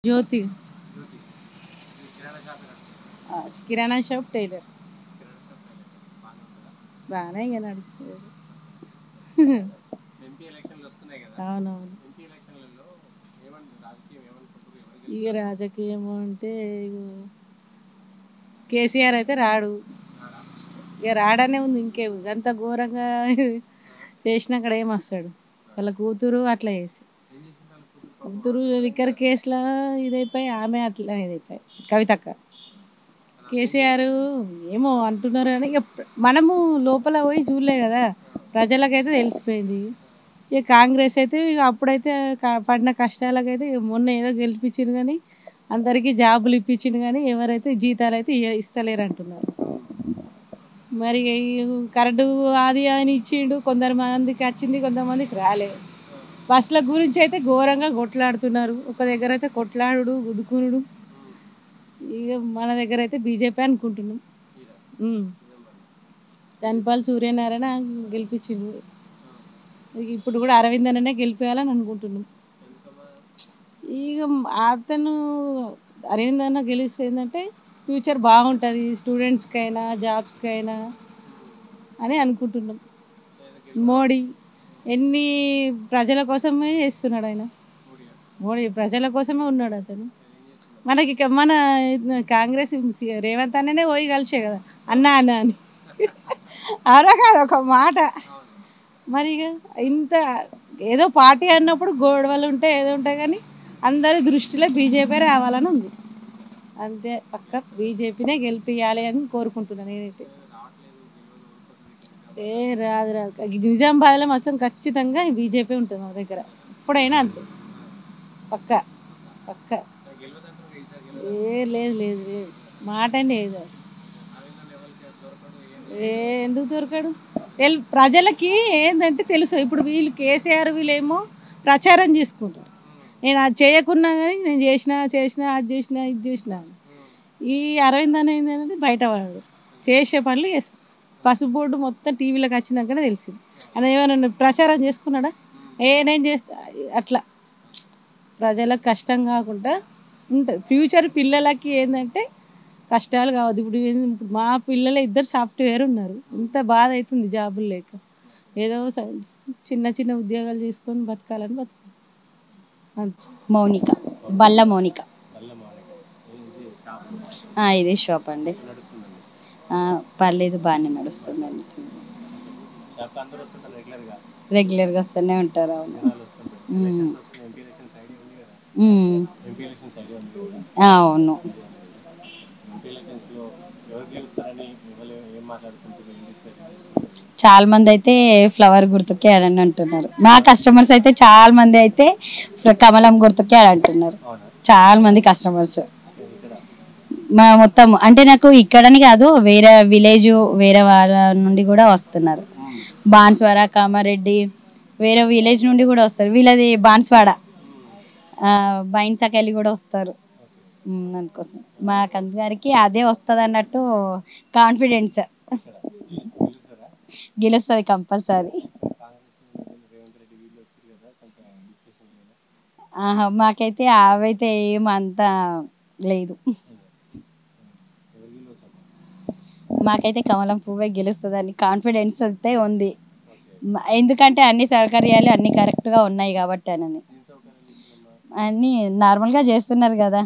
జ్యోతి కిరాణా shop tailor బాగానే ఇక నడుస్తుంది. అవునవును. ఇక రాజకీయం అంటే కేసీఆర్ అయితే రాడు, ఇక రాడనే ఉంది. ఇంకేం అంత ఘోరంగా చేసినా అక్కడ ఏం వస్తాడు. వాళ్ళ కూతురు అట్లా చేసి కూతురు లిక్కర్ కేసులో ఇదైపోయి ఆమె అట్లా ఇదైపోయి కవితక్క. కేసీఆర్ ఏమో అంటున్నారు కానీ ఇక మనము లోపల పోయి చూడలే కదా, ప్రజలకైతే తెలిసిపోయింది. ఇక కాంగ్రెస్ అయితే ఇక అప్పుడైతే పడిన కష్టాలకైతే మొన్న ఏదో గెలిపించింది కానీ అందరికీ జాబులు ఇప్పించిండు కానీ ఎవరైతే జీతాలు అయితే ఇస్తలేరు అంటున్నారు. మరి కరెంటు అది అని ఇచ్చిండు, కొందరు మందికి వచ్చింది, కొంతమందికి రాలేదు. బస్సుల గురించి అయితే ఘోరంగా కొట్లాడుతున్నారు. ఒక దగ్గర అయితే కొట్లాడు గుద్దుకునుడు. ఇక మన దగ్గర అయితే బీజేపీ అనుకుంటున్నాం. ధన్పాల్ సూర్యనారాయణ గెలిపించిండు. ఇప్పుడు కూడా అరవింద్ అన్ననే గెలిపేయాలని అనుకుంటున్నాం. ఇక అతను అరవింద్ అన్న గెలిస్తే ఏంటంటే ఫ్యూచర్ బాగుంటుంది స్టూడెంట్స్కైనా జాబ్స్కైనా అని అనుకుంటున్నాం. మోడీ ఎన్ని ప్రజల కోసమే చేస్తున్నాడు ఆయన. మోడీ ప్రజల కోసమే ఉన్నాడు అతను. మనకి మన కాంగ్రెస్ రేవంత్ అన్ననే పోయి కలిసే కదా అన్నా అన్న అని అవునా కాదు ఒక మాట. మరి ఇక ఇంత ఏదో పార్టీ అన్నప్పుడు గొడవలు ఉంటాయి ఏదో ఉంటాయి కానీ అందరి దృష్టిలో బీజేపీ రావాలని ఉంది. అంతే పక్క బీజేపీనే గెలిపియాలి అని కోరుకుంటున్నాను నేనైతే. ఏ రాదు రాదు, నిజామాబాద్లో మొత్తం ఖచ్చితంగా బీజేపీ ఉంటుంది మా దగ్గర ఎప్పుడైనా అంతే పక్క పక్క. లేదు లేదు లేదు మాట లేదు. ఎందుకు దొరకడు? ప్రజలకి ఏంటంటే తెలుసు. ఇప్పుడు వీళ్ళు కేసీఆర్ వీళ్ళేమో ప్రచారం చేసుకుంటారు, నేను అది చేయకున్నా కానీ నేను చేసిన అది చేసిన ఇది చేసిన. ఈ అరవింద్ అనేది అనేది బయటవాడు చేసే పనులు చేస్తాడు. పసుపు బోర్డు మొత్తం టీవీలోకి వచ్చినాకనే తెలిసింది. ఆయన ఏమైనా ప్రచారం చేసుకున్నాడా? నేను చేస్తా అట్లా. ప్రజలకు కష్టం కాకుండా ఉంటుంది. ఫ్యూచర్ పిల్లలకి ఏంటంటే కష్టాలు కావద్దు. ఇప్పుడు మా పిల్లలు ఇద్దరు సాఫ్ట్వేర్ ఉన్నారు, ఇంత బాధ అవుతుంది జాబులు లేక. ఏదో చిన్న చిన్న ఉద్యోగాలు చేసుకొని బతకాలని మౌనిక, బల్ల మౌనిక. ఇదే షాప్ అండి. పర్లేదు, బాగానే నడుస్తుందండి. రెగ్యులర్గా వస్తూనే ఉంటారు. అవును. చాలా మంది అయితే ఫ్లవర్ గుర్తుకే అని అంటున్నారు. మా కస్టమర్స్ అయితే చాలా మంది అయితే కమలం గుర్తుకే అని అంటున్నారు. చాలా మంది కస్టమర్స్ మా మొత్తం అంటే నాకు ఇక్కడని కాదు, వేరే విలేజ్ వేరే వాళ్ళ నుండి కూడా వస్తున్నారు. బాన్స్వాడ, కామారెడ్డి, వేరే విలేజ్ నుండి కూడా వస్తారు. వీళ్ళది బాన్స్వాడ, బైన్సకెళ్ళి కూడా వస్తారు. అందుకోసం మాకు అందరికి అదే వస్తుంది అన్నట్టు కాన్ఫిడెన్స్. గెలుస్తుంది కంపల్సరీ. మాకైతే అవైతే ఏమంతా లేదు. మాకైతే కమలం పువ్వే గెలుస్తుందని కాన్ఫిడెన్స్ అయితే ఉంది. ఎందుకంటే అన్ని సౌకర్యాలు అన్ని కరెక్ట్గా ఉన్నాయి కాబట్టి. అన్నీ నార్మల్గా చేస్తున్నారు కదా.